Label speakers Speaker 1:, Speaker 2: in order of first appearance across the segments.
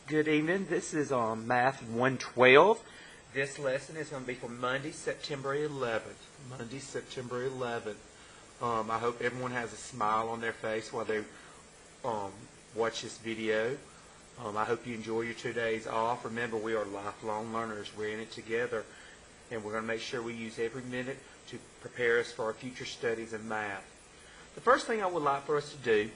Speaker 1: Good evening. This is on Math 112. This lesson is going to be for Monday, September 11th. Monday, September 11th. I hope everyone has a smile on their face while they watch this video. I hope you enjoy your 2 days off. Remember, we are lifelong learners. We're in it together, and we're going to make sure we use every minute to prepare us for our future studies in math. The first thing I would like for us to do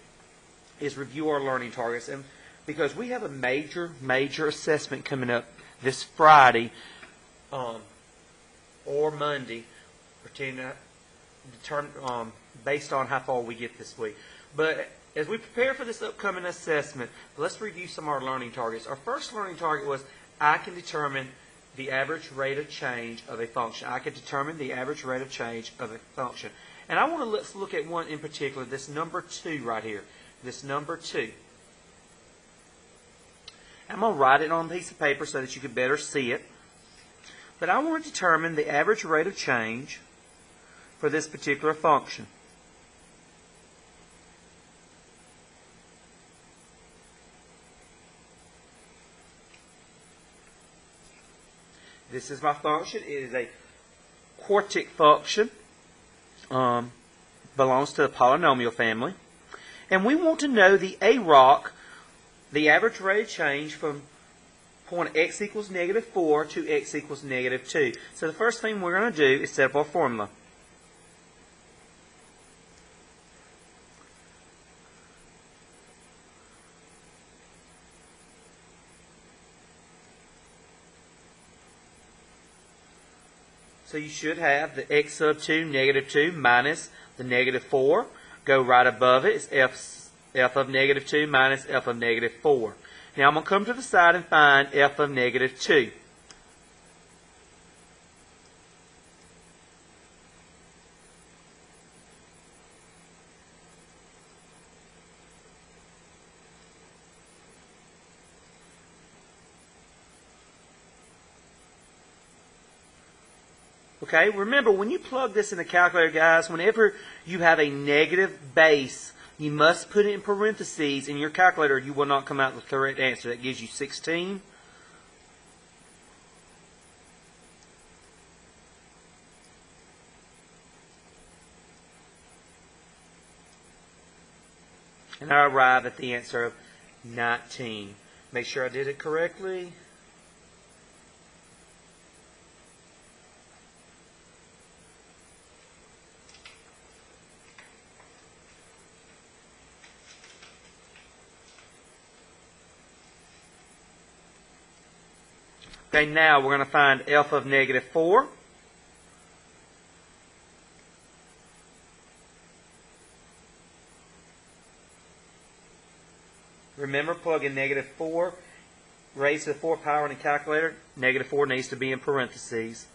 Speaker 1: is review our learning targets, and because we have a major assessment coming up this Friday or Monday, based on how far we get this week. But as we prepare for this upcoming assessment, let's review some of our learning targets. Our first learning target was I can determine the average rate of change of a function. I can determine the average rate of change of a function. And I want to let's look at one in particular, this number 2 right here. This number 2. I'm going to write it on a piece of paper so that you can better see it. But I want to determine the average rate of change for this particular function. This is my function. It is a quartic function. Belongs to the polynomial family. And we want to know the AROC, the average rate of change from point x equals -4 to x equals -2. So the first thing we're going to do is set up our formula. So you should have the x sub 2, -2, minus the -4. Go right above it. It's f of -2 minus f of -4. Now I'm going to come to the side and find f of -2. Okay, remember when you plug this in the calculator, guys, whenever you have a negative base, you must put it in parentheses in your calculator. You will not come out with the correct answer. That gives you 16. And I arrive at the answer of 19. Make sure I did it correctly. Okay, now we're going to find f of -4. Remember, plug in -4 raised to the 4th power in the calculator. -4 needs to be in parentheses.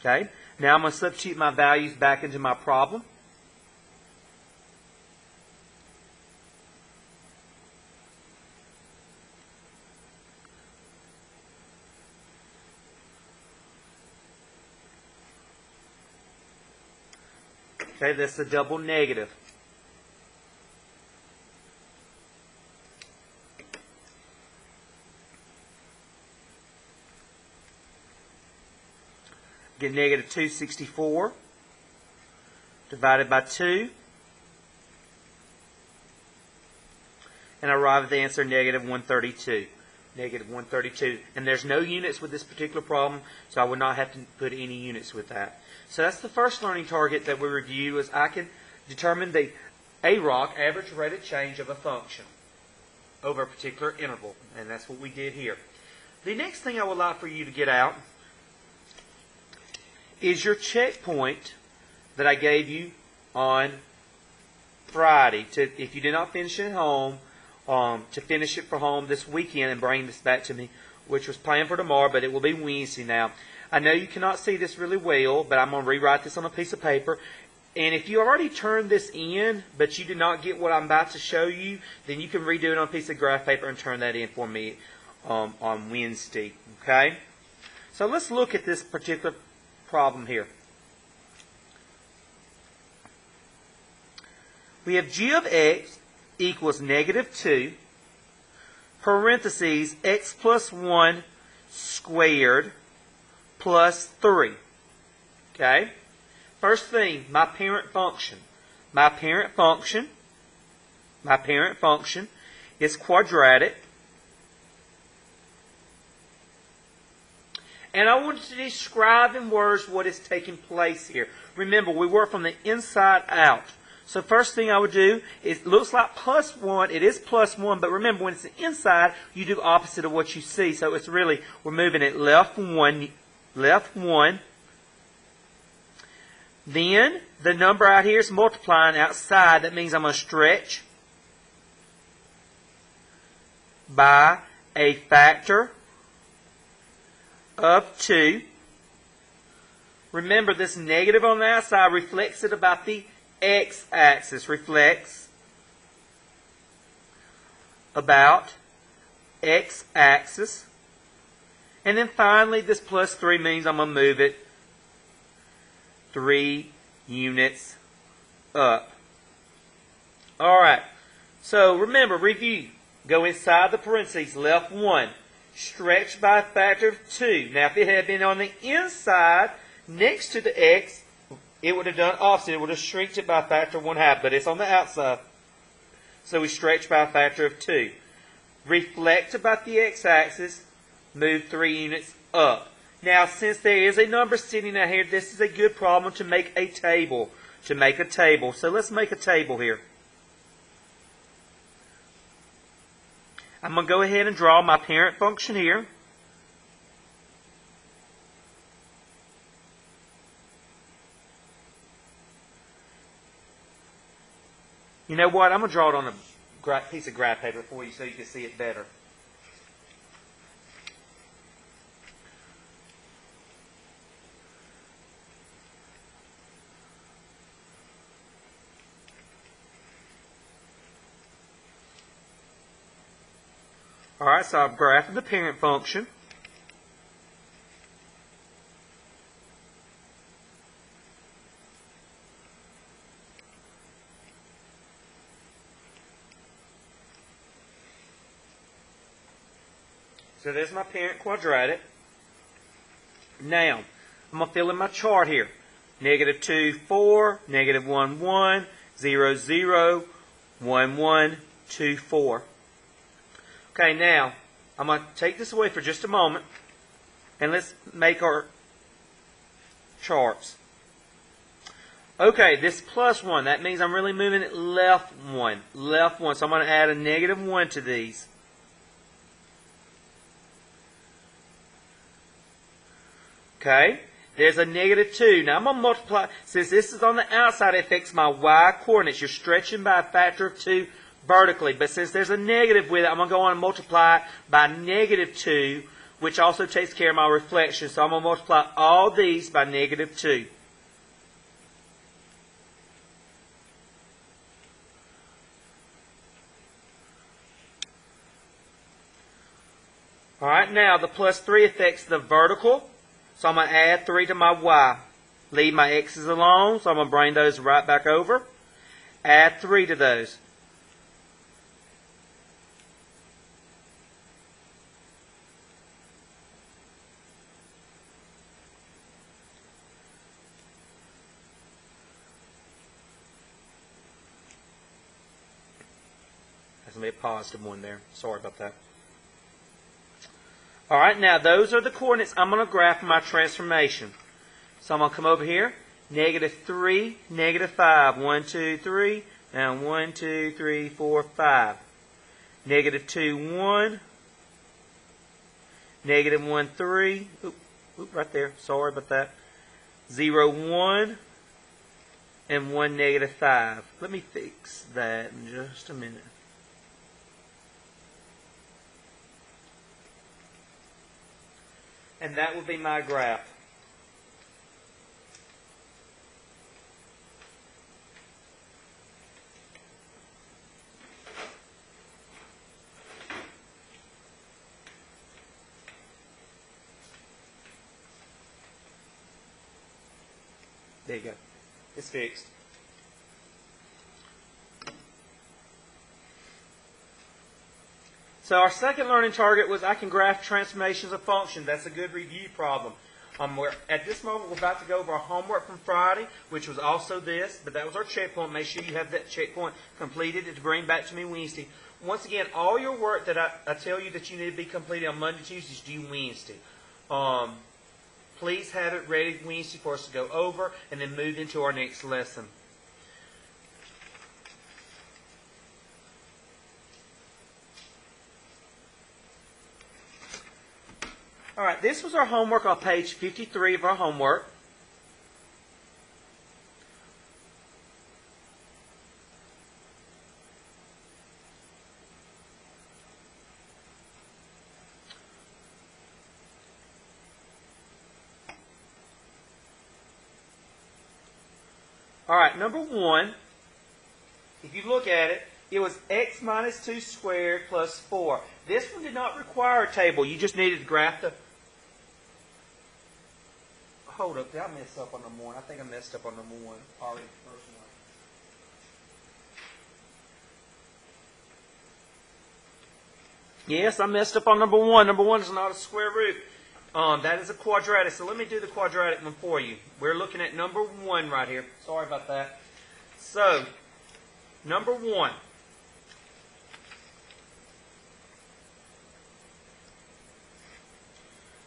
Speaker 1: Okay, now I'm going to substitute my values back into my problem. Okay, that's a double negative. Get -264 divided by 2, and I arrive at the answer -132. -132. And there's no units with this particular problem, so I would not have to put any units with that. So that's the first learning target that we review, is I can determine the AROC, average rate of change of a function, over a particular interval. And that's what we did here. The next thing I would like for you to get out is your checkpoint that I gave you on Friday. If you did not finish it at home, to finish it for home this weekend and bring this back to me, which was planned for tomorrow, but it will be Wednesday now. I know you cannot see this really well, but I'm going to rewrite this on a piece of paper. And if you already turned this in, but you did not get what I'm about to show you, then you can redo it on a piece of graph paper and turn that in for me on Wednesday. Okay? So let's look at this particular problem here. We have g of x equals negative 2, parentheses, x plus 1 squared plus 3. Okay? First thing, my parent function. My parent function is quadratic. And I want to describe in words what is taking place here. Remember, we work from the inside out. So first thing I would do is, it looks like plus 1. It is plus 1, but remember, when it's the inside, you do opposite of what you see. So it's really, we're moving it left 1, left 1. Then, the number out here is multiplying outside. That means I'm going to stretch by a factor of 2. Remember, this negative on the outside reflects it about the x-axis. Reflects about x-axis. And then finally, this plus 3 means I'm going to move it 3 units up. Alright, so remember, review. Go inside the parentheses, left 1. Stretch by a factor of 2. Now, if it had been on the inside, next to the x, it would have done opposite. It would have shrinked it by a factor of 1/2, but it's on the outside. So we stretch by a factor of 2. Reflect about the x-axis, move 3 units up. Now, since there is a number sitting out here, this is a good problem to make a table. So let's make a table here. I'm going to go ahead and draw my parent function here. You know what? I'm going to draw it on a piece of graph paper for you so you can see it better. Alright, so I've graphed the parent function. So there's my parent quadratic. Now, I'm going to fill in my chart here. Negative 2, 4, negative 1, 1, 0, 0, 1, 1, 2, 4. Okay, now, I'm going to take this away for just a moment, and let's make our charts. Okay, this plus 1, that means I'm really moving it left 1. Left 1, so I'm going to add a negative 1 to these. Okay, there's a negative 2. Now I'm going to multiply. Since this is on the outside, it affects my y-coordinates. You're stretching by a factor of 2 vertically. But since there's a negative with it, I'm going to go on and multiply by negative 2, which also takes care of my reflection. So I'm going to multiply all these by negative 2. Alright, now the plus 3 affects the vertical. So I'm going to add 3 to my y. Leave my x's alone, so I'm going to bring those right back over. Add 3 to those. There's going to be a positive 1 there. Sorry about that. Alright, now those are the coordinates I'm going to graph my transformation. So I'm going to come over here. Negative 3, negative 5. 1, 2, 3. Now 1, 2, 3, 4, 5. Negative 2, 1. Negative 1, 3. Oop, right there. Sorry about that. 0, 1. And 1, negative 5. Let me fix that in just a minute. And that will be my graph. There you go. It's fixed. So our second learning target was I can graph transformations of functions. That's a good review problem. At this moment, we're about to go over our homework from Friday, which was also this, but that was our checkpoint. Make sure you have that checkpoint completed to bring back to me Wednesday. Once again, all your work that I tell you that you need to be completed on Monday, Tuesday is due Wednesday. Please have it ready Wednesday for us to go over and then move into our next lesson. All right, this was our homework on page 53 of our homework. All right, number 1, if you look at it, it was x minus 2 squared plus 4. This one did not require a table. You just needed to graph the... Hold up, did I mess up on number 1? I think I messed up on number 1 already. First one. Yes, I messed up on number 1. Number 1 is not a square root. That is a quadratic. So let me do the quadratic one for you. We're looking at number 1 right here. Sorry about that. So, number 1.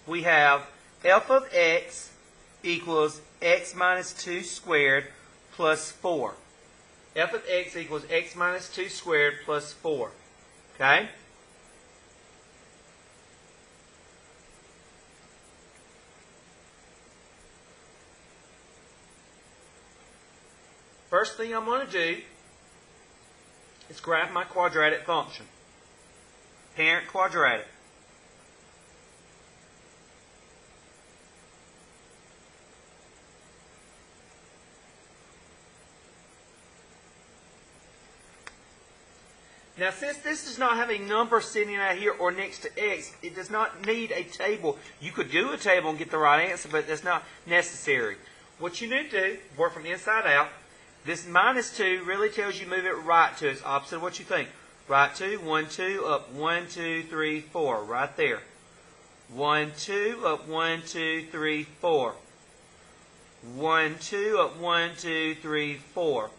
Speaker 1: We have f of x equals x minus 2 squared plus 4. F of x equals x minus 2 squared plus 4. Okay? First thing I'm going to do is graph my quadratic function. Parent quadratic. Now, since this does not have a number sitting out here or next to x, it does not need a table. You could do a table and get the right answer, but that's not necessary. What you need to do, work from inside out. This minus 2 really tells you move it right to. It's opposite of what you think. Right 2, 1, 2, up 1, 2, 3, 4. Right there. 1, 2, up 1, 2, 3, 4. 1, 2, up 1, 2, 3, 4.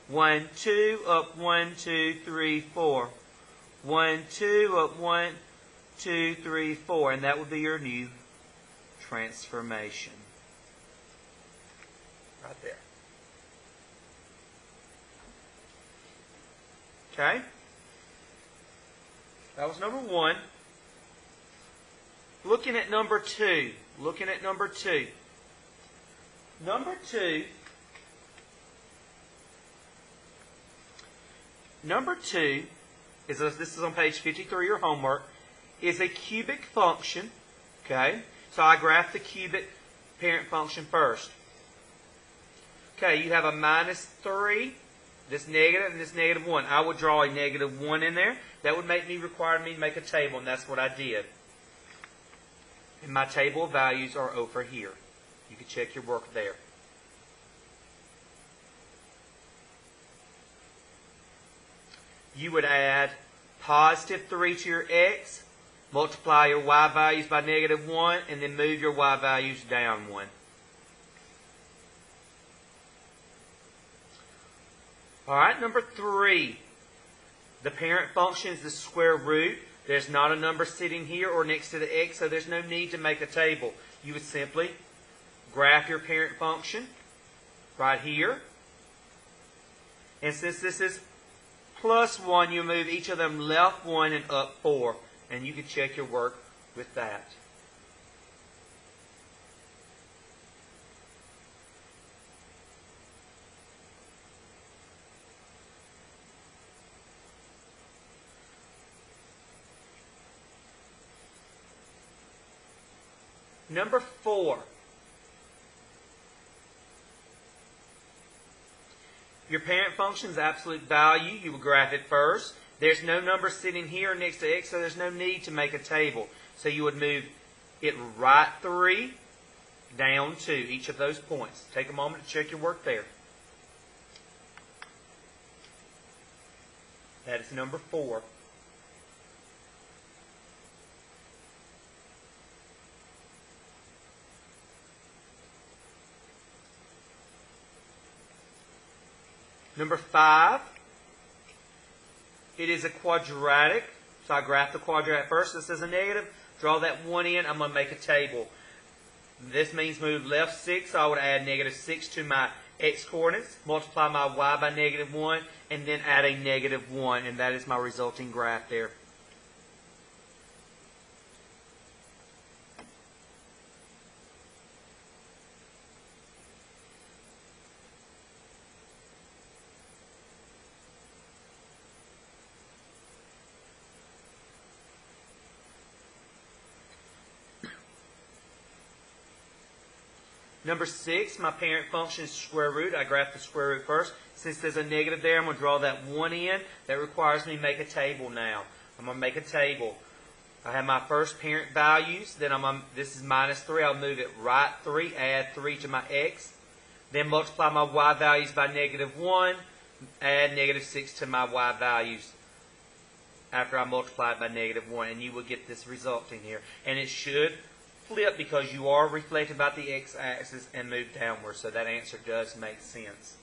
Speaker 1: 1, 2, up 1, 2, 3, 4. 1, 2, up 1, 2, 3, 4. And that would be your new transformation. Right there. Okay? That was number 1. Looking at number 2. Looking at number 2. Number 2. Number 2 is this is on page 53 of your homework. Is a cubic function. Okay? So I graph the cubic parent function first. Okay, you have a minus 3. This negative and this negative 1. I would draw a negative 1 in there. That would require me to make a table, and that's what I did. And my table of values are over here. You can check your work there. You would add positive 3 to your x, multiply your y values by negative 1, and then move your y values down 1. Alright, number 3. The parent function is the square root. There's not a number sitting here or next to the x, so there's no need to make a table. You would simply graph your parent function right here. And since this is plus 1, you move each of them left 1 and up 4. And you can check your work with that. Number 4. Your parent function's absolute value. You would graph it first. There's no number sitting here next to x, so there's no need to make a table. So you would move it right 3 down to each of those points. Take a moment to check your work there. That is number 4. Number 5, it is a quadratic. So I graph the quadratic first. This is a negative. Draw that 1 in. I'm going to make a table. This means move left 6. So I would add negative 6 to my x coordinates. Multiply my y by negative 1. And then add a negative 1. And that is my resulting graph there. Number 6, my parent function is square root. I graph the square root first. Since there's a negative there, I'm going to draw that 1 in. That requires me to make a table now. I'm going to make a table. I have my first parent values. Then this is minus 3. I'll move it right 3, add 3 to my x. Then multiply my y values by negative 1. Add negative 6 to my y values after I multiply it by negative 1. And you will get this result in here. And it should flip because you are reflected about the x-axis and move downward. So that answer does make sense.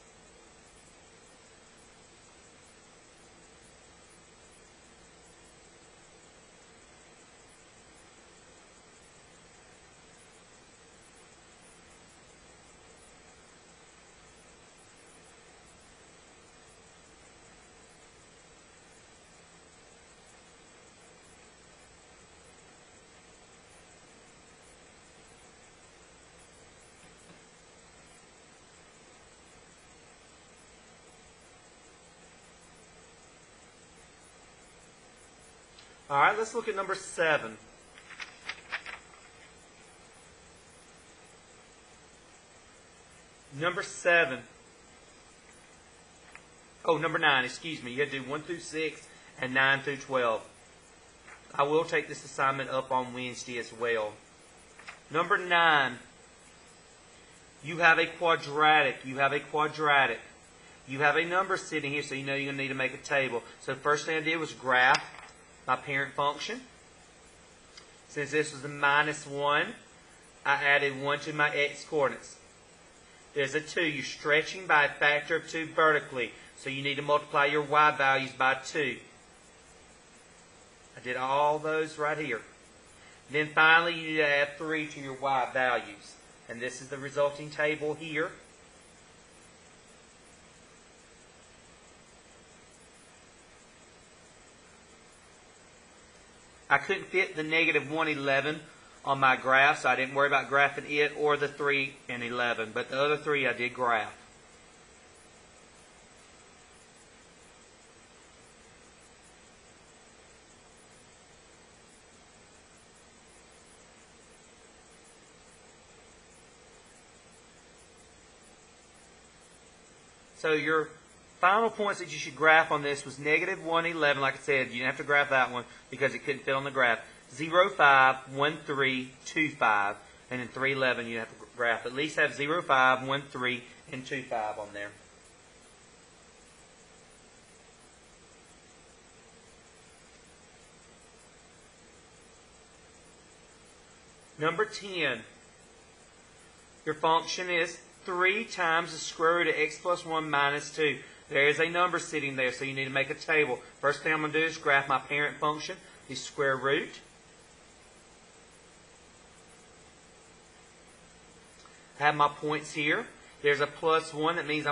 Speaker 1: All right, let's look at number 7. Number 7. Oh, number 9, excuse me. You had to do 1 through 6 and 9 through 12. I will take this assignment up on Wednesday as well. Number 9. You have a quadratic. You have a quadratic. You have a number sitting here, so you know you're going to need to make a table. So the first thing I did was graph my parent function. Since this was a minus 1, I added 1 to my x coordinates. There's a 2. You're stretching by a factor of 2 vertically. So you need to multiply your y values by 2. I did all those right here. Then finally you need to add 3 to your y values. And this is the resulting table here. I couldn't fit the negative 111 on my graph, so I didn't worry about graphing it or the 3 and 11. But the other 3 I did graph. So your final points that you should graph on this was negative 111. Like I said, you didn't have to graph that one because it couldn't fit on the graph. 0, 5, 1, 3, 2, 5. And then 3, 11 you have to graph. At least have 0, 5, 1, 3, and 2, 5 on there. Number 10. Your function is 3 times the square root of x plus 1 minus 2. There is a number sitting there, so you need to make a table. First thing I'm going to do is graph my parent function, the square root. I have my points here. There's a plus 1. That means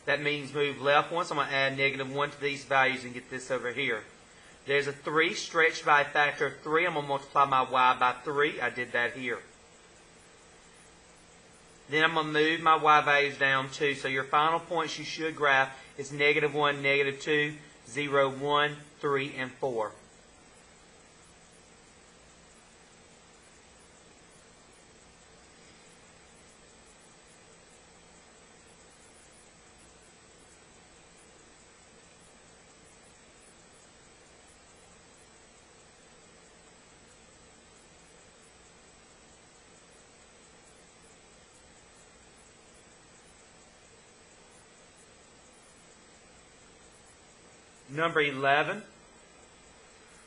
Speaker 1: that means move left 1, so I'm going to add negative 1 to these values and get this over here. There's a 3 stretched by a factor of 3. I'm going to multiply my y by 3. I did that here. Then I'm going to move my y values down 2. So your final points you should graph is negative 1, negative 2, 0, 1, 3, and 4. Number 11,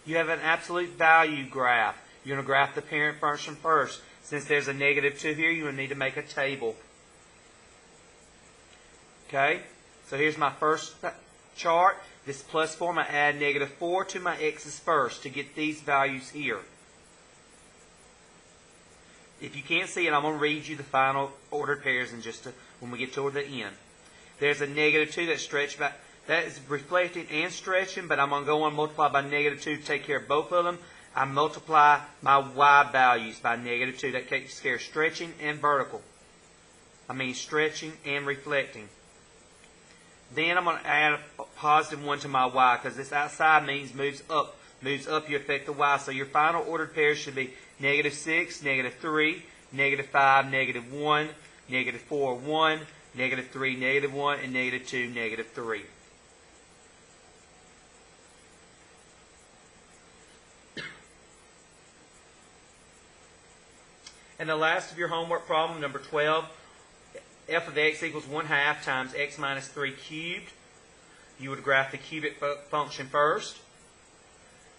Speaker 1: you have an absolute value graph. You're going to graph the parent function first. Since there's a -2 here, you will need to make a table. Okay? So here's my first chart. This +4, I add -4 to my x's first to get these values here. If you can't see it, I'm going to read you the final ordered pairs in just when we get toward the end. There's a -2 that's stretched back. That is reflecting and stretching, but I'm going to go on and multiply by -2 to take care of both of them. I multiply my y values by -2. That takes care of stretching and vertical. I mean stretching and reflecting. Then I'm going to add a +1 to my y, because this outside means moves up. Moves up, you affect the y. So your final ordered pairs should be -6, -3, -5, -1, -4, 1, -3, -1, and -2, -3. And the last of your homework problem, number 12, f of x equals 1/2 times x minus 3 cubed. You would graph the cubic function first.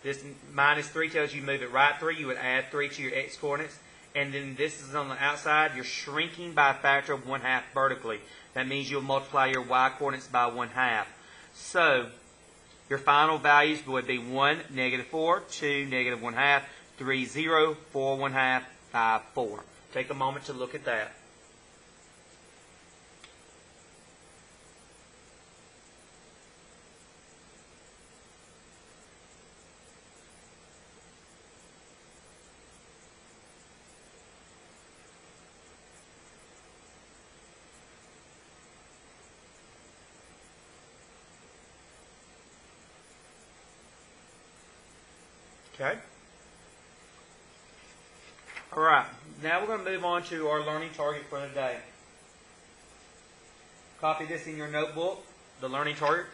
Speaker 1: This -3 tells you move it right 3. You would add 3 to your x coordinates. And then this is on the outside. You're shrinking by a factor of 1/2 vertically. That means you'll multiply your y coordinates by 1/2. So your final values would be 1, -4, 2, -1/2, 3, 0, 4, 1/2, 5, 4. Take a moment to look at that. Okay? All right. Now we're going to move on to our learning target for the day. Copy this in your notebook, the learning target.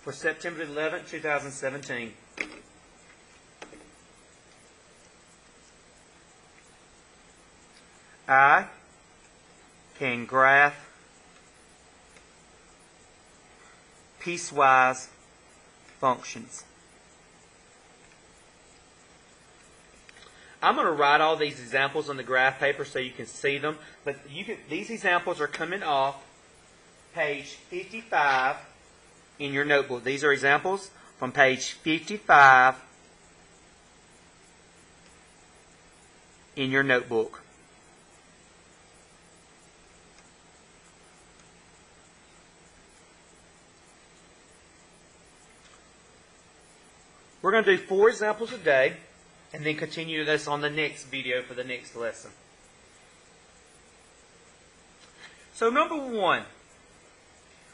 Speaker 1: For September 11, 2017. I can graph piecewise functions. I'm going to write all these examples on the graph paper so you can see them. But these examples are coming off page 55 in your notebook. These are examples from page 55 in your notebook. We're going to do 4 examples a day and then continue this on the next video for the next lesson. So number 1,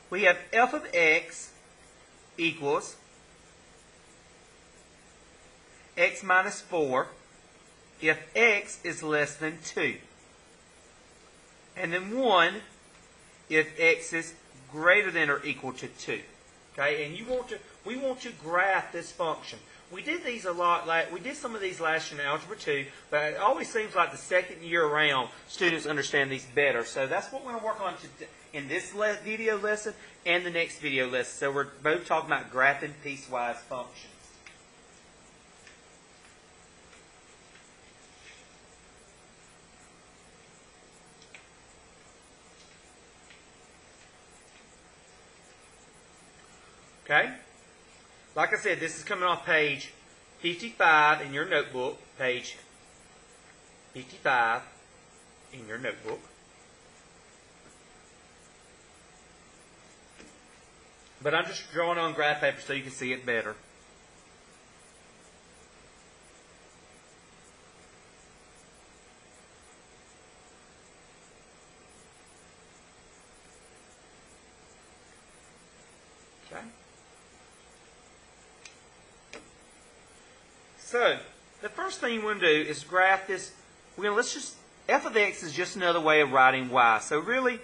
Speaker 1: we have f of x equals x minus 4 if x is less than 2. And then 1 if x is greater than or equal to 2. Okay, and we want to graph this function. We did these a lot. We did some of these last year in Algebra 2, but it always seems like the second year around, students understand these better. So that's what we're going to work on in this video lesson and the next video lesson. So we're both talking about graphing piecewise functions. Okay? Like I said, this is coming off page 55 in your notebook. Page 55 in your notebook. But I'm just drawing on graph paper so you can see it better. Okay? So, the first thing you want to do is graph this. F of x is just another way of writing y. So really,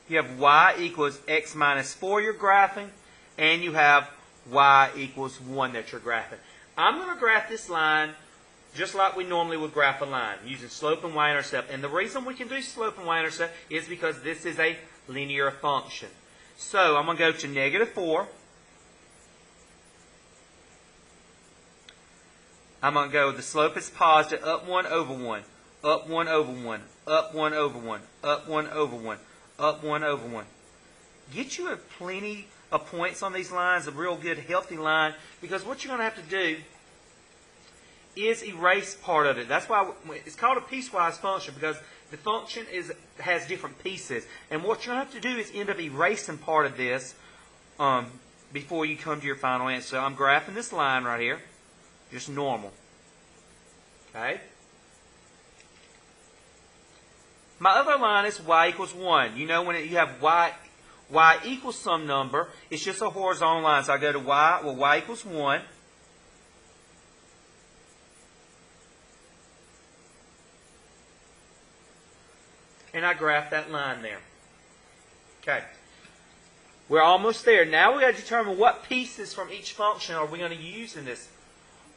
Speaker 1: you have y equals x minus 4 you're graphing, and you have y equals 1 that you're graphing. I'm going to graph this line just like we normally would graph a line, using slope and y-intercept. And the reason we can do slope and y-intercept is because this is a linear function. So I'm going to go to -4. I'm going to go, the slope is positive, up 1 over 1, up 1 over 1, up 1 over 1, up 1 over 1, up 1 over 1. Get you plenty of points on these lines, a real good healthy line, because what you're going to have to do is erase part of it. That's why it's called a piecewise function, because the function has different pieces. And what you're going to have to do is end up erasing part of this before you come to your final answer. So I'm graphing this line right here, just normal. Okay? My other line is y equals 1. You know when you have y equals some number, it's just a horizontal line. So I go to y, well, y equals 1. And I graph that line there. Okay. We're almost there. Now we've got to determine what pieces from each function are we going to use in this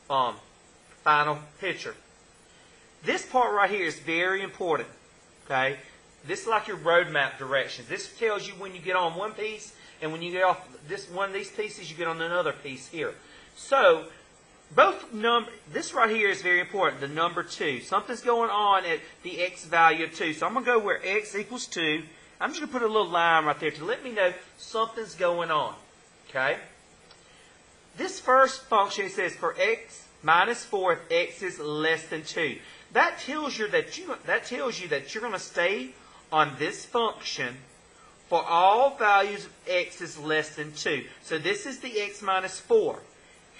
Speaker 1: final picture. This part right here is very important. Okay? This is like your roadmap directions. This tells you when you get on one piece, and when you get off one of these pieces, you get on another piece here. So, this right here is very important, the number 2. Something's going on at the x value of 2. So I'm going to go where x equals 2. I'm just going to put a little line right there to let me know something's going on. Okay? This first function, it says for x minus 4 if x is less than 2. That tells you that you're going to stay on this function for all values of x is less than 2. So this is the x minus 4.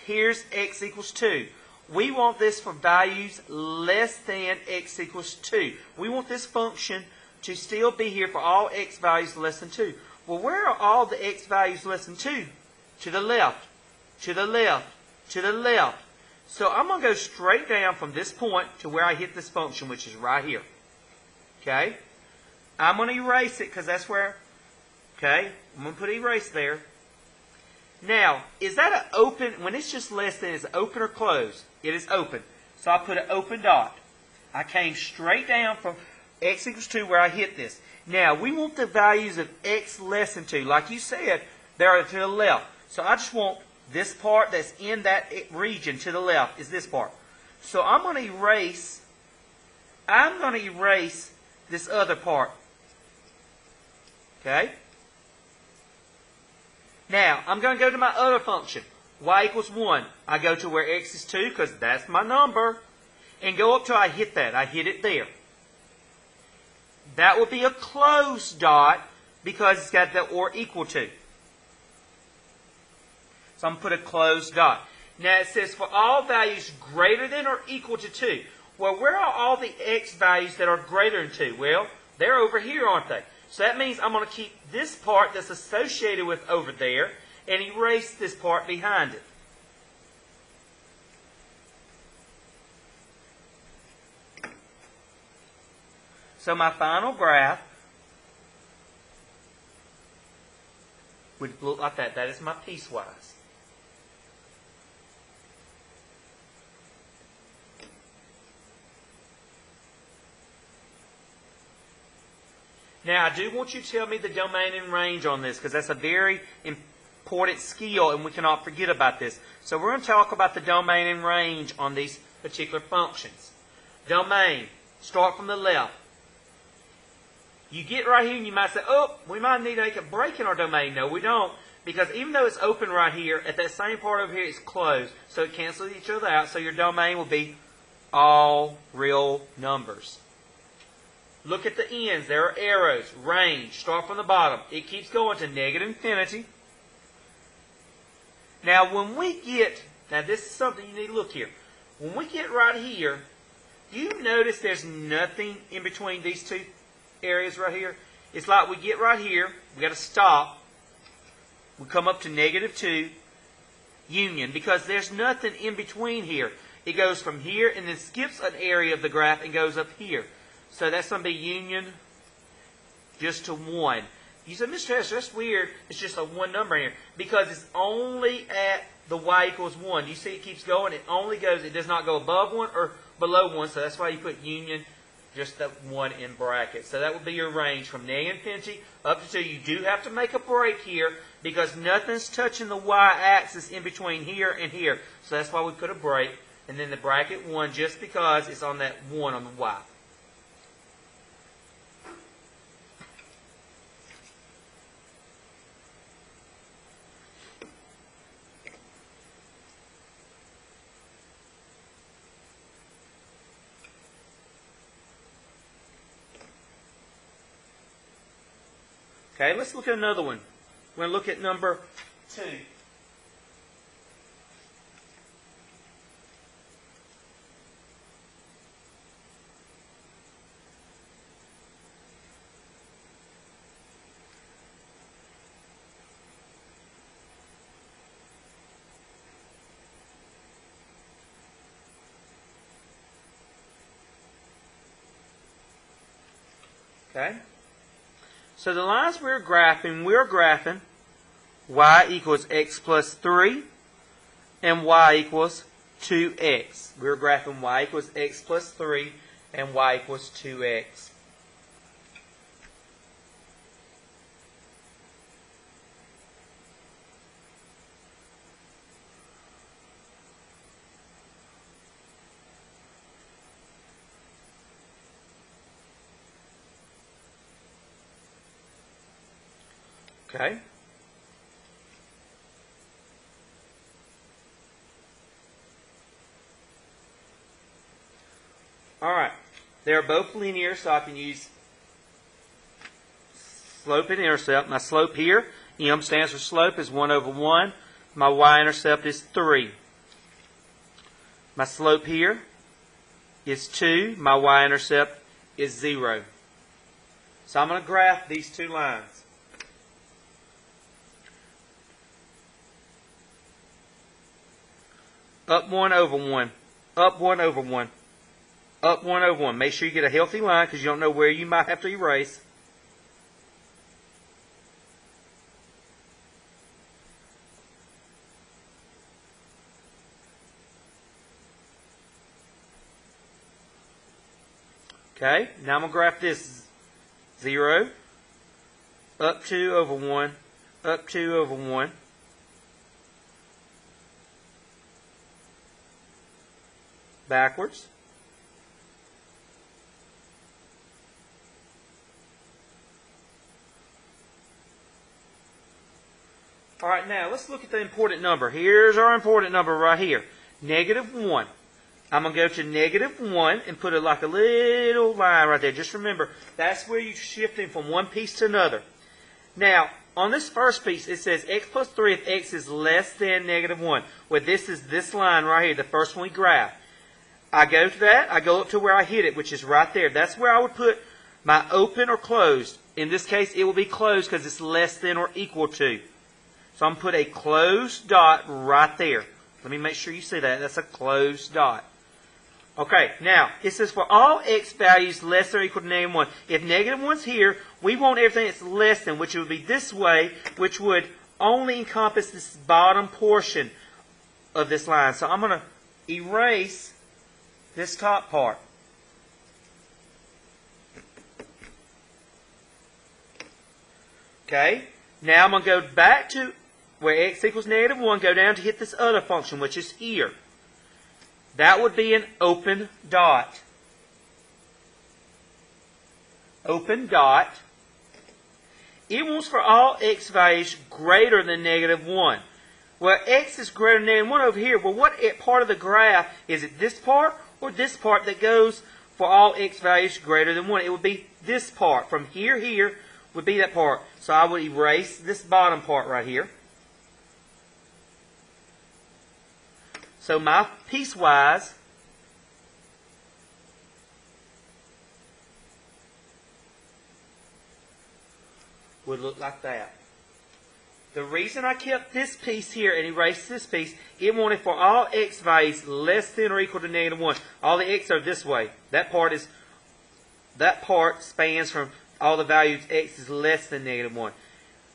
Speaker 1: Here's x equals 2. We want this for values less than x equals 2. We want this function to still be here for all x values less than 2. Well, where are all the x values less than 2? To the left, to the left, to the left. So I'm going to go straight down from this point to where I hit this function, which is right here. Okay? I'm going to erase it because that's where, okay? I'm going to put erase there. Now, is that an open, when it's just less than, is it open or closed? It is open. So I put an open dot. I came straight down from x equals 2 where I hit this. Now, we want the values of x less than 2. Like you said, they're to the left. So I just want this part that's in that region to the left is this part. So I'm going to erase this other part. Okay? Now, I'm going to go to my other function, y equals 1. I go to where x is 2 because that's my number, and go up till I hit that. I hit it there. That will be a closed dot because it's got the or equal to. So I'm going to put a closed dot. Now it says for all values greater than or equal to 2. Well, where are all the x values that are greater than 2? Well, they're over here, aren't they? So that means I'm going to keep this part that's associated with over there and erase this part behind it. So my final graph would look like that. That is my piecewise. Now, I do want you to tell me the domain and range on this because that's a very important skill and we cannot forget about this. So we're going to talk about the domain and range on these particular functions. Domain, start from the left. You get right here and you might say, oh, we might need to make a break in our domain. No, we don't. Because even though it's open right here, at that same part over here, it's closed. So it cancels each other out. So your domain will be all real numbers. Look at the ends. There are arrows. Range. Start from the bottom. It keeps going to negative infinity. Now, when we get... Now, this is something you need to look here. When we get right here, you notice there's nothing in between these two areas right here. It's like we get right here. We got to stop. We come up to negative 2. Union. Because there's nothing in between here. It goes from here and then skips an area of the graph and goes up here. So that's going to be union just to 1. You said, Mr. Hester, that's weird. It's just a one number here. Because it's only at the y equals 1. You see it keeps going. It only goes, it does not go above 1 or below 1. So that's why you put union, just that 1 in brackets. So that would be your range from negative infinity up to 2. You do have to make a break here because nothing's touching the y-axis in between here and here. So that's why we put a break. And then the bracket 1 just because it's on that 1 on the y. Okay, let's look at another one. We're going to look at number 2. Okay? So the lines we're graphing y equals x plus 3 and y equals 2x. We're graphing y equals x plus 3 and y equals 2x. Okay. All right. They're both linear, so I can use slope and intercept. My slope here, m stands for slope, is 1 over 1. My y-intercept is 3. My slope here is 2. My y-intercept is 0. So I'm going to graph these two lines. Up 1 over 1. Up 1 over 1. Up 1 over 1. Make sure you get a healthy line because you don't know where you might have to erase. Okay, now I'm going to graph this. 0. Up 2 over 1. Up 2 over 1. Backwards. All right, now let's look at the important number. Here's our important number right here. Negative 1. I'm going to go to negative 1 and put it like a little line right there. Just remember, that's where you're shifting from one piece to another. Now, on this first piece, it says x plus 3 if x is less than negative 1. Well, this is this line right here, the first one we graph. I go to that, I go up to where I hit it, which is right there. That's where I would put my open or closed. In this case, it will be closed because it's less than or equal to. So I'm going to put a closed dot right there. Let me make sure you see that. That's a closed dot. Okay, now, it says for all x values less than or equal to negative 1. If negative 1's here, we want everything that's less than, which would be this way, which would only encompass this bottom portion of this line. So I'm going to erase this top part. Okay, now I'm going to go back to where x equals negative 1, go down to hit this other function, which is here. That would be an open dot. Open dot. It wants for all x values greater than negative 1. Well, x is greater than negative 1 over here. Well, what part of the graph, is it this part or this part that goes for all x values greater than 1? It would be this part. From here would be that part. So I would erase this bottom part right here. So my piecewise would look like that. The reason I kept this piece here and erased this piece, it wanted for all x values less than or equal to negative 1. All the x are this way. That part spans from all the values x is less than negative 1.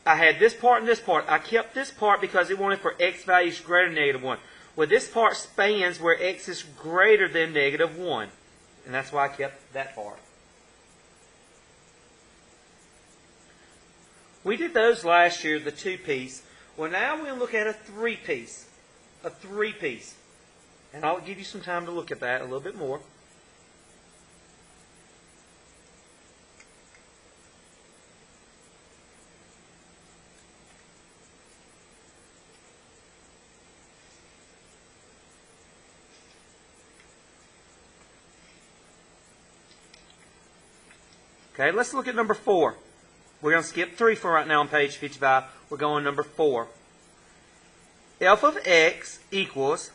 Speaker 1: I had this part and this part. I kept this part because it wanted for x values greater than negative 1. Well, this part spans where x is greater than negative 1. And that's why I kept that part. We did those last year, the 2-piece. Well, now we're going to look at a 3-piece. A 3-piece. And I'll give you some time to look at that a little bit more. Okay, let's look at number 4. We're going to skip 3 for right now on page 55. We're going number 4. F of x equals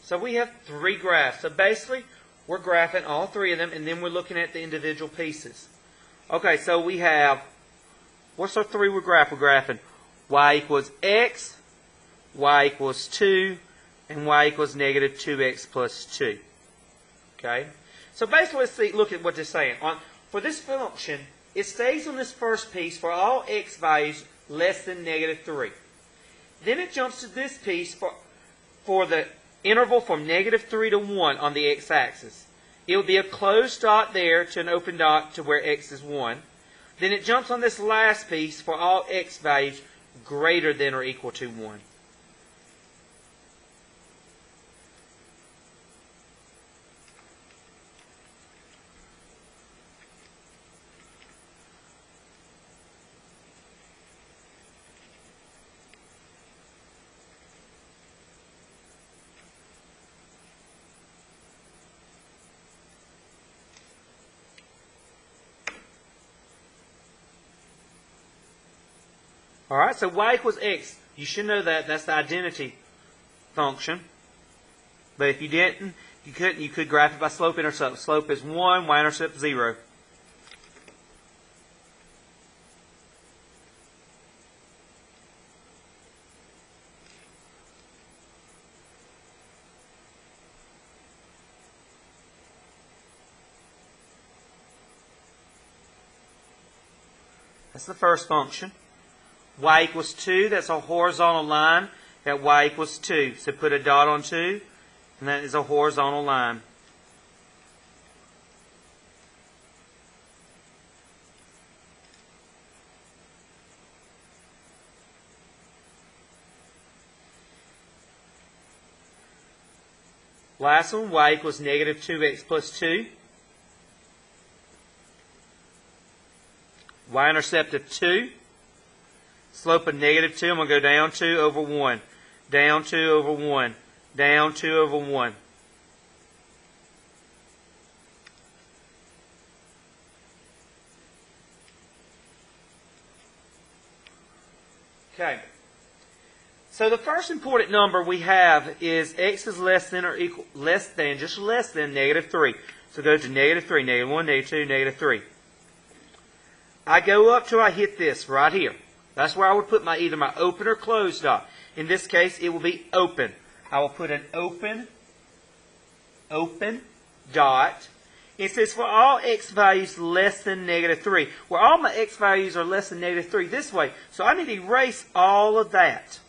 Speaker 1: so we have 3 graphs. So basically, we're graphing all 3 of them, and then we're looking at the individual pieces. Okay, so we have, what's our 3 we're graphing? We're graphing y equals x, y equals 2, and y equals negative 2x plus 2. Okay? So basically, let's look at what it's saying. For this function, it stays on this first piece for all x values less than negative 3. Then it jumps to this piece for the interval from negative 3 to 1 on the x-axis. It will be a closed dot there to an open dot to where x is 1. Then it jumps on this last piece for all x values greater than or equal to 1. Alright, so y equals x. You should know that. That's the identity function. But if you didn't, you could graph it by slope-intercept. Slope is 1, y-intercept 0. That's the first function. Y equals 2, that's a horizontal line at y equals 2. So put a dot on 2, and that is a horizontal line. Last one, y equals negative 2x plus 2. Y-intercept of 2. Slope of negative 2, I'm going to go down 2 over 1. Down 2 over 1. Down 2 over 1. Okay. So the first important number we have is x is less than or equal, just less than negative 3. So go to negative 3, negative 1, negative 2, negative 3. I go up till I hit this right here. That's where I would put either my open or closed dot. In this case, it will be open. I will put an open dot. It says for all x values less than negative 3. Well, all my x values are less than negative 3 this way. So I need to erase all of that.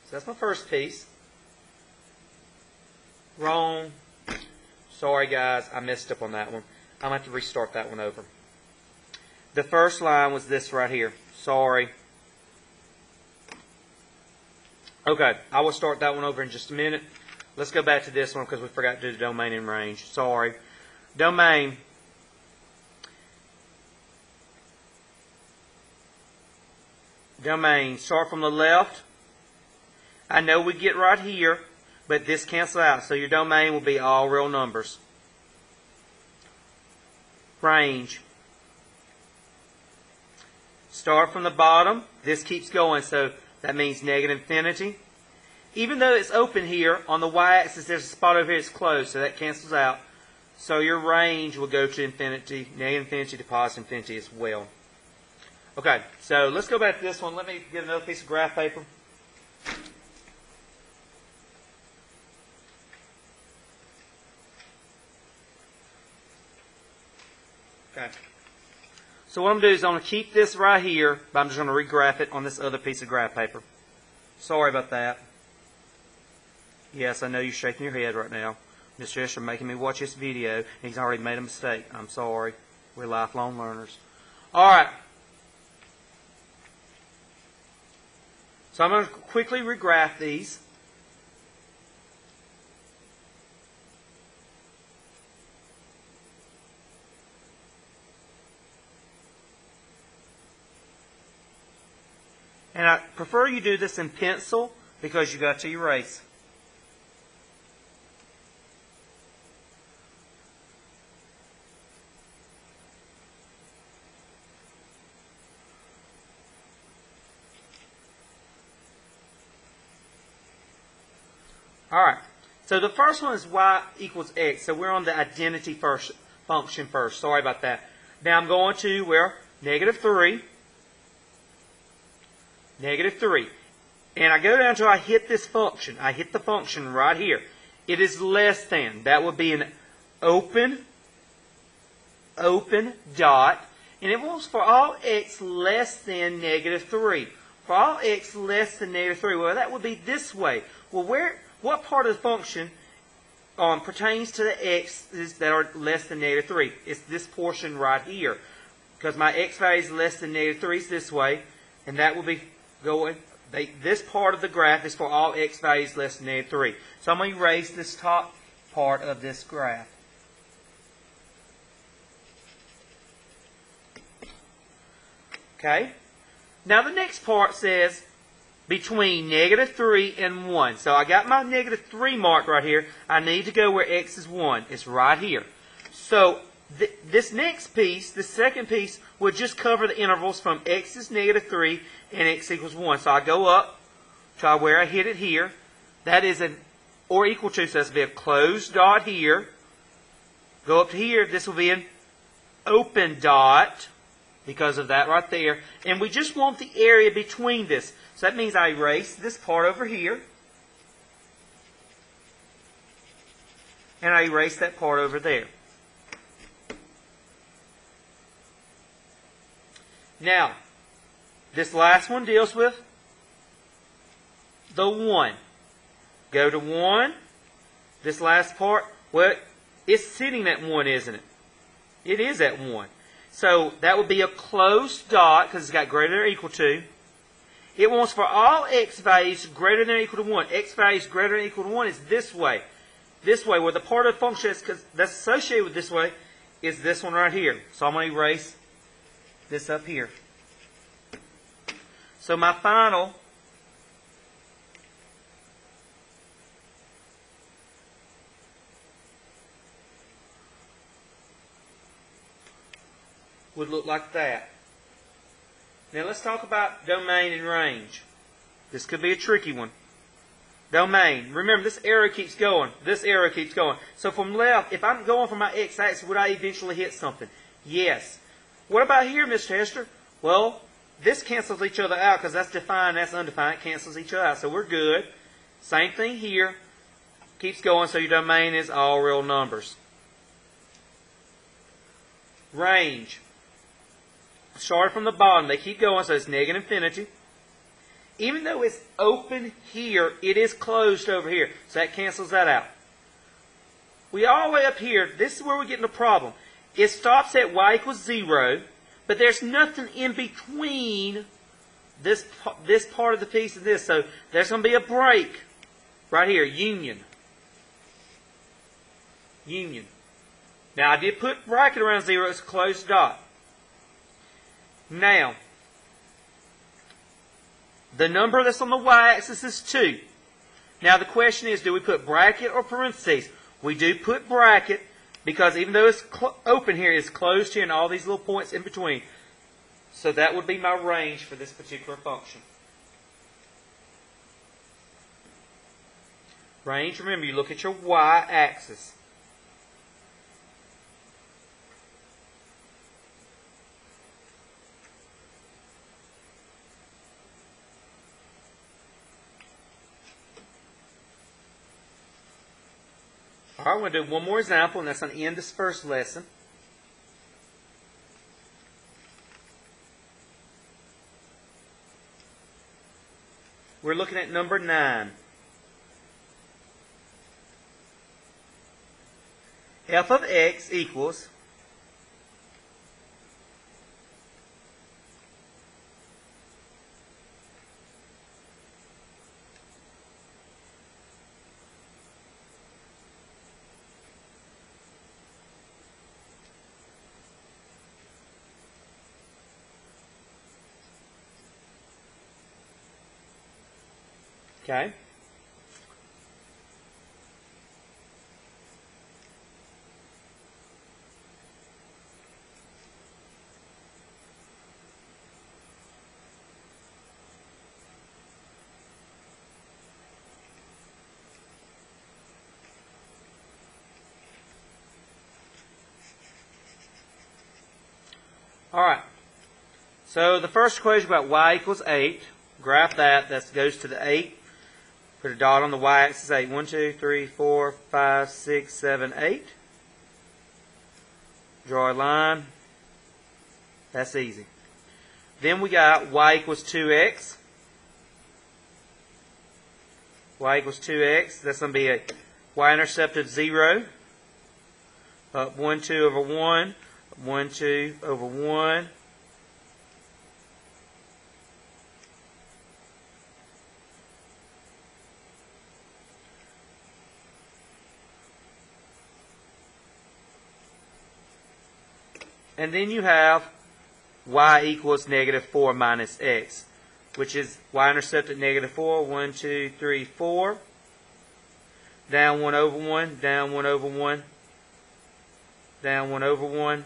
Speaker 1: So that's my first piece. Wrong. Sorry, guys. I messed up on that one. I'm going to have to restart that one over. The first line was this right here. Sorry. Okay. I will start that one over in just a minute. Let's go back to this one because we forgot to do the domain and range. Sorry. Domain. Domain. Start from the left. I know we get right here, but this cancels out. So your domain will be all real numbers. range. Start from the bottom. This keeps going, so that means negative infinity. Even though it's open here, on the y-axis there's a spot over here that's closed, so that cancels out. So your range will go to infinity, negative infinity to positive infinity as well. Okay, so let's go back to this one. Let me get another piece of graph paper. Okay. So what I'm going to do is I'm going to keep this right here, but I'm just going to regraph it on this other piece of graph paper. Sorry about that. Yes, I know you're shaking your head right now. Mr. Escher making me watch this video. He's already made a mistake. I'm sorry. We're lifelong learners. All right. So I'm going to quickly regraph these. And I prefer you do this in pencil because you got to erase. Alright, so the first one is y equals x. So we're on the identity function first. Sorry about that. Now I'm going to where? Negative 3. Negative 3. And I go down until I hit this function. I hit the function right here. It is less than. That would be an open dot. And it was for all x less than negative 3. For all x less than negative 3, well, that would be this way. Well, what part of the function pertains to the x's that are less than negative 3? It's this portion right here. Because my x value is less than negative 3 is this way. And that will be going, this part of the graph is for all x values less than negative 3. So I'm going to erase this top part of this graph. Okay? Now the next part says between negative 3 and 1. So I got my negative 3 marked right here. I need to go where x is 1. It's right here. So this next piece, the second piece, would just cover the intervals from x is negative 3 and x equals 1. So I go up to where I hit it here. That is an or equal to, so that's be a closed dot here. Go up to here. This will be an open dot because of that right there. And we just want the area between this. So that means I erase this part over here. And I erase that part over there. Now, this last one deals with the 1. Go to 1. This last part, well, it's sitting at 1, isn't it? It is at 1. So that would be a closed dot because it's got greater than or equal to. It wants for all x values greater than or equal to 1. X values greater than or equal to 1 is this way. This way, where the part of the function that's associated with this way is this one right here. So I'm going to erase this up here. So my final would look like that. Now let's talk about domain and range. This could be a tricky one. Domain. Remember, this arrow keeps going. This arrow keeps going. So from left, if I'm going from my x-axis, would I eventually hit something? Yes. What about here, Mr. Hester? Well, this cancels each other out because that's defined, that's undefined. It cancels each other out. So we're good. Same thing here. Keeps going, so your domain is all real numbers. Range. Started from the bottom. They keep going, so it's negative infinity. Even though it's open here, it is closed over here. So that cancels that out. We are all the way up here. This is where we get into the problem. It stops at y equals 0, but there's nothing in between this part of the piece and this. So there's going to be a break right here, union. Union. Now I did put bracket around 0, it's a closed dot. Now, the number that's on the y-axis is 2. Now the question is, do we put bracket or parentheses? We do put bracket because even though it's open here, it's closed here and all these little points in between. So that would be my range for this particular function. Range, remember, you look at your y-axis. All right, we're going to do one more example, and that's going to end this first lesson. We're looking at number 9. F of x equals okay. All right. So the first equation about y equals 8. Graph that. That goes to the 8. Put a dot on the y-axis, 8. 1, 2, 3, 4, 5, 6, 7, 8. Draw a line. That's easy. Then we got y equals 2x. Y equals 2x. That's going to be a y-intercept of 0. Up 1, 2 over 1. 1, 2 over 1. And then you have y equals negative 4 minus x, which is y-intercept at negative 4. 1, 2, 3, 4. Down 1 over 1. Down 1 over 1. Down 1 over 1.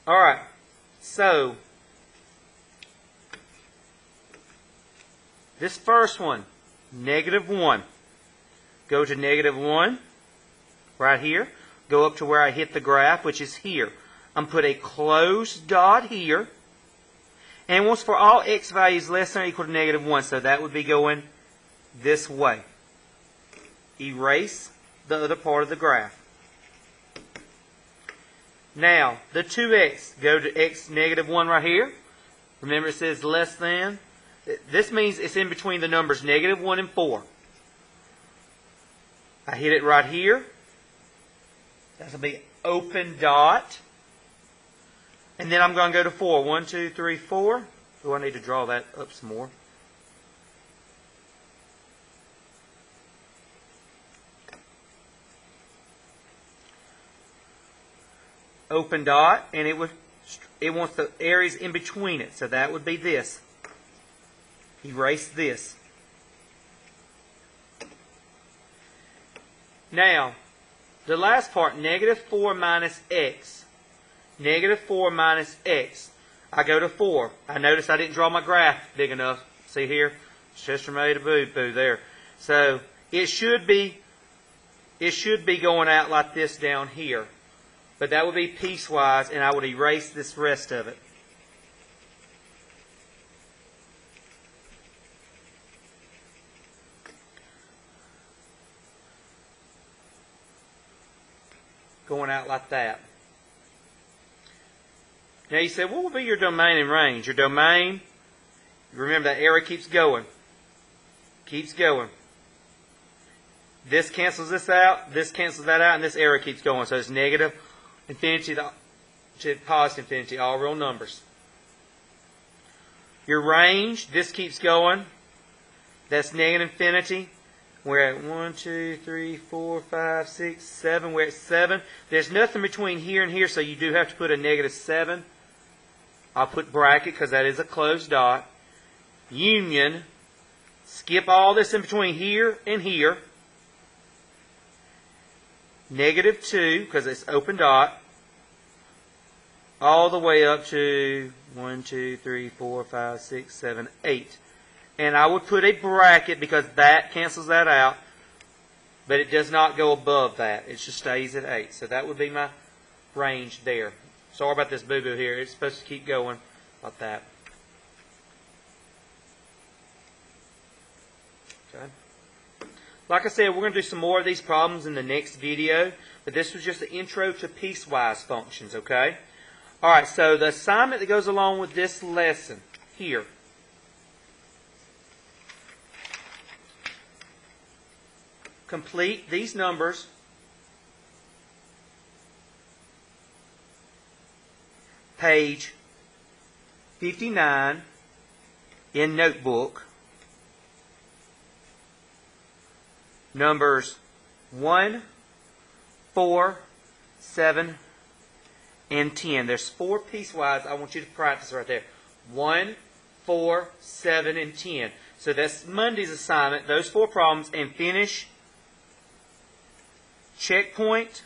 Speaker 1: All right, so this first one, negative 1. Go to negative 1 right here. Go up to where I hit the graph, which is here. I'm going to put a closed dot here. And once for all x values less than or equal to negative 1, so that would be going this way. Erase the other part of the graph. Now, the 2x, go to x negative 1 right here. Remember it says less than. This means it's in between the numbers negative 1 and 4. I hit it right here. That's going to be open dot. And then I'm going to go to 4. 1, 2, 3, 4. Oh, I need to draw that up some more. Open dot, and it wants the areas in between it, so that would be this. Erase this. Now, the last part, negative 4 minus x. Negative 4 minus x. I go to 4. I notice I didn't draw my graph big enough. See here? Chester made a boo-boo there. So it should be going out like this down here. But that would be piecewise, and I would erase this rest of it. Going out like that. Now you say, what will be your domain and range? Your domain, remember that arrow keeps going. Keeps going. This cancels this out, this cancels that out, and this arrow keeps going. So it's negative infinity to positive infinity, all real numbers. Your range, this keeps going. That's negative infinity. We're at 1, 2, 3, 4, 5, 6, 7. We're at 7. There's nothing between here and here, so you do have to put a negative 7. I'll put bracket because that is a closed dot. Union. Skip all this in between here and here. Negative 2 because it's open dot. All the way up to 1, 2, 3, 4, 5, 6, 7, 8. And I would put a bracket because that cancels that out. But it does not go above that. It just stays at 8. So that would be my range there. Sorry about this boo-boo here. It's supposed to keep going like that. Okay. Like I said, we're going to do some more of these problems in the next video. But this was just the intro to piecewise functions, okay? Alright, so the assignment that goes along with this lesson here. Complete these numbers. Page 59 in notebook. Numbers 1, 4, 7, and 10. There's 4 piecewise I want you to practice right there. 1, 4, 7, and 10. So that's Monday's assignment, those 4 problems, and finish checkpoint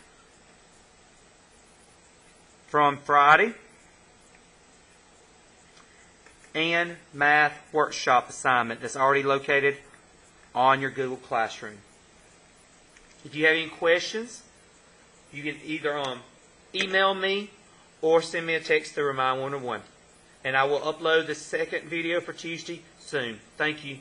Speaker 1: from Friday and math workshop assignment that's already located on your Google Classroom. If you have any questions, you can either email me or send me a text to Remind 101. And I will upload the second video for Tuesday soon. Thank you.